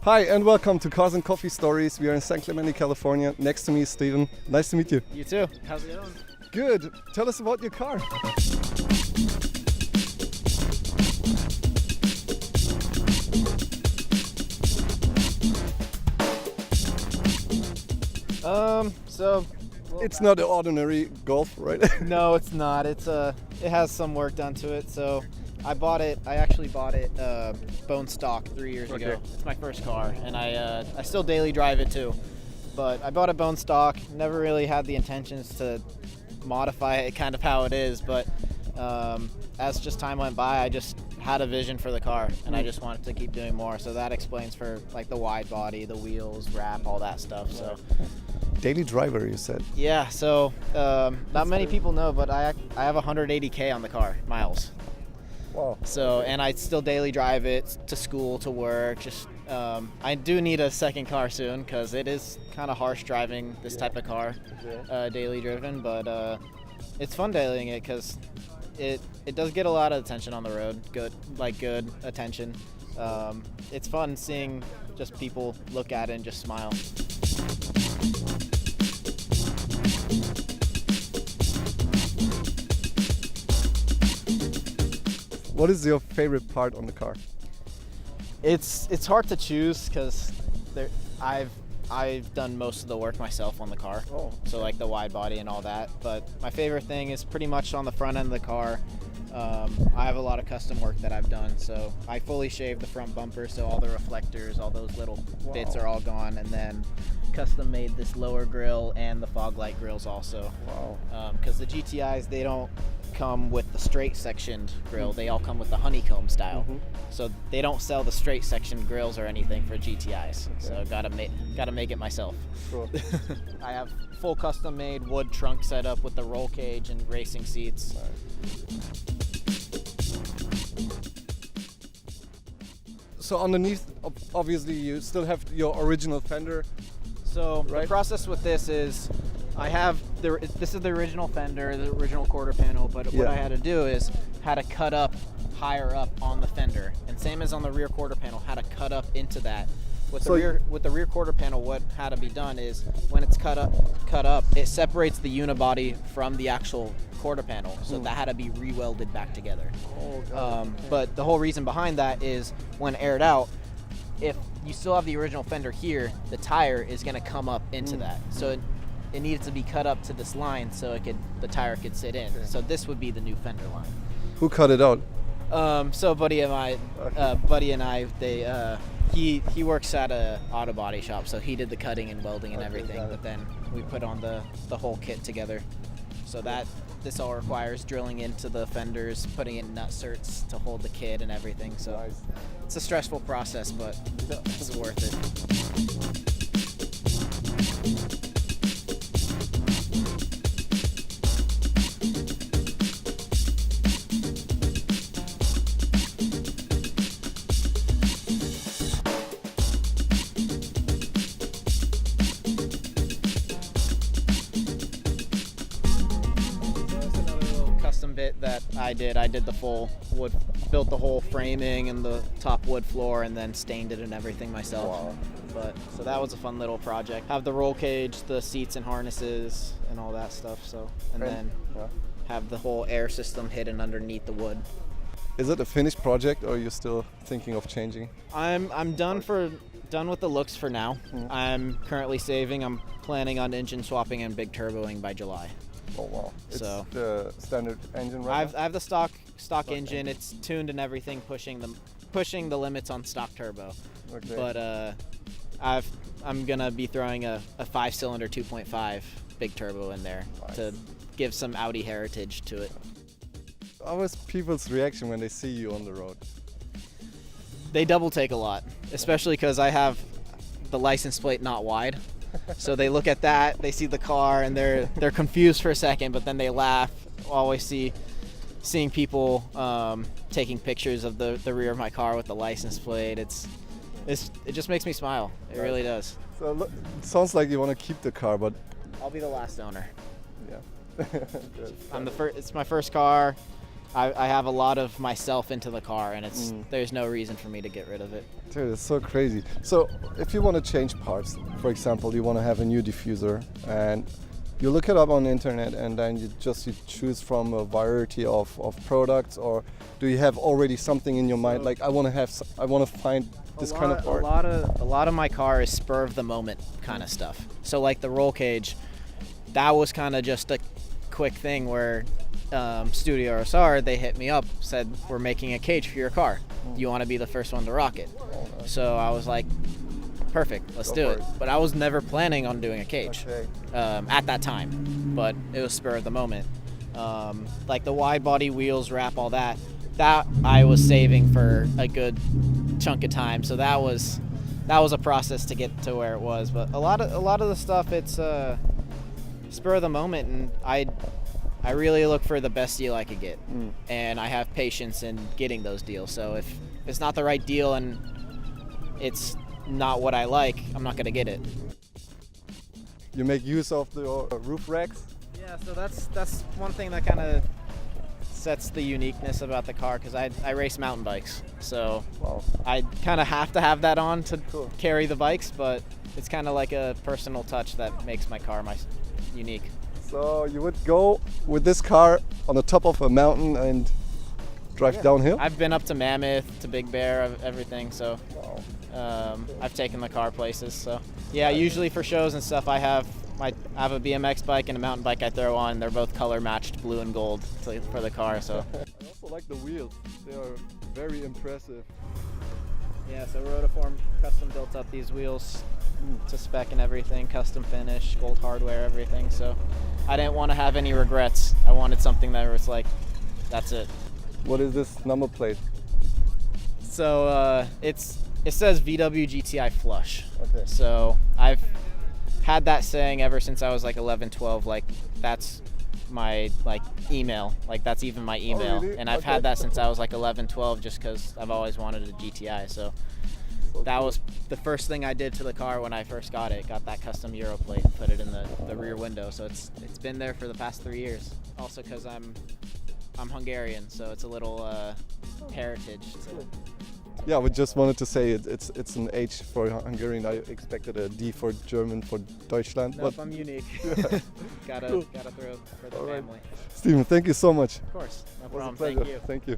Hi and welcome to Cars and Coffee Stories. We are in San Clemente, California. Next to me is Steven. Nice to meet you. You too. How's it going? Good. Tell us about your car. It's not an ordinary Golf, right? No, it's not. It has some work done to it. So I actually bought it bone stock 3 years ago. It's my first car, and I still daily drive it too. But I bought it bone stock. Never really had the intentions to modify it kind of how it is. But as just time went by, I just had a vision for the car, and I just wanted to keep doing more. So that explains for like the wide body, the wheels, wrap, all that stuff. So. Daily driver, you said. Yeah, so not many people know, but I have 180K on the car, miles. Wow. So, and I still daily drive it to school, to work. Just I do need a second car soon because it is kind of harsh driving this type of car, daily driven. But it's fun dailying it because it does get a lot of attention on the road. Good attention. It's fun seeing just people look at it and just smile. What is your favorite part on the car? It's hard to choose because I've done most of the work myself on the car. Oh. So like the wide body and all that. But my favorite thing is pretty much on the front end of the car. I have a lot of custom work that I've done. So I fully shaved the front bumper, so all the reflectors, all those little bits are all gone, and then custom made this lower grille and the fog light grills also. Wow. Because the GTIs, they don't come with the straight sectioned grill, they all come with the honeycomb style. So they don't sell the straight sectioned grills or anything for GTIs. So gotta make it myself. Sure. I have full custom made wood trunk setup with the roll cage and racing seats. So underneath, obviously you still have your original fender. So the process with this is this is the original fender, the original quarter panel, but what I had to do is had to cut up higher up on the fender, and same as on the rear quarter panel, had to cut up into that. With the rear quarter panel, what had to be done is when it's cut up, it separates the unibody from the actual quarter panel, so that had to be re-welded back together. But the whole reason behind that is when aired out, if you still have the original fender here, the tire is going to come up into that. So it needed to be cut up to this line so the tire could sit in. So this would be the new fender line. Who cut it out? So buddy and I, he works at a auto body shop, so he did the cutting and welding and everything. But then we put on the whole kit together. So this all requires drilling into the fenders, putting in nut certs to hold the kit and everything. So it's a stressful process, but it's worth it. Bit that I did the full wood, built the whole framing and the top wood floor, and then stained it and everything myself. Wow. But so that was a fun little project. Have the roll cage, the seats and harnesses and all that stuff. So then have the whole air system hidden underneath the wood. Is it a finished project, or are you still thinking of changing? I'm done with the looks for now. I'm currently saving. I'm planning on engine swapping and big turboing by July. Oh wow! So it's the standard engine, right? I have the stock engine. It's tuned and everything, pushing the limits on stock turbo. Okay. But I'm gonna be throwing a 5-cylinder 2.5 big turbo in there to give some Audi heritage to it. How was people's reaction when they see you on the road? They double take a lot, especially because I have the license plate not wide. So they look at that, they see the car, and they're confused for a second, but then they laugh. Always seeing people taking pictures of the rear of my car with the license plate. It just makes me smile. It really does. So look, it sounds like you want to keep the car, but I'll be the last owner. Yeah. It's my first car. I have a lot of myself into the car, and there's no reason for me to get rid of it. Dude, it's so crazy. So if you want to change parts, for example, you want to have a new diffuser, and you look it up on the internet, and then you choose from a variety of products, or do you have already something in your mind, like I want to find this kind of part? A lot of my car is spur of the moment kind of stuff. So like the roll cage, that was kind of just a quick thing where Studio RSR, they hit me up, said we're making a cage for your car. You want to be the first one to rock it? So I was like, perfect, let's do it. But I was never planning on doing a cage at that time, but it was spur of the moment. Like the wide body wheels, wrap, all that I was saving for a good chunk of time. So that was a process to get to where it was. But a lot of the stuff, it's spur of the moment, and I really look for the best deal I could get, and I have patience in getting those deals. So if it's not the right deal and it's not what I like, I'm not going to get it. You make use of the roof racks? Yeah, so that's one thing that kind of sets the uniqueness about the car, because I race mountain bikes. So I kind of have to have that on to carry the bikes, but it's kind of like a personal touch that makes my car unique. So you would go with this car on the top of a mountain and drive downhill? I've been up to Mammoth, to Big Bear, everything. So I've taken the car places. So yeah, usually for shows and stuff, I have a BMX bike and a mountain bike I throw on. They're both color matched, blue and gold for the car. So I also like the wheels. They are very impressive. Yeah, so Rotiform custom built up these wheels to spec and everything, custom finish, gold hardware, everything. So I didn't want to have any regrets. I wanted something that was like, that's it. What is this number plate? So it says VW GTI Flush. Okay. So I've had that saying ever since I was like 11, 12. Like that's my email. Like that's even my email. Oh, really? And I've had that since I was like 11, 12, just because I've always wanted a GTI. So that was the first thing I did to the car when I first got it. Got that custom Euro plate and put it in the rear window. So it's been there for the past 3 years. Also because I'm Hungarian, so it's a little heritage. Yeah, we just wanted to say it's an H for Hungarian. I expected a D for German for Deutschland. Nope, I'm unique. gotta throw for the family. Steven, thank you so much. Of course, no problem. Thank you.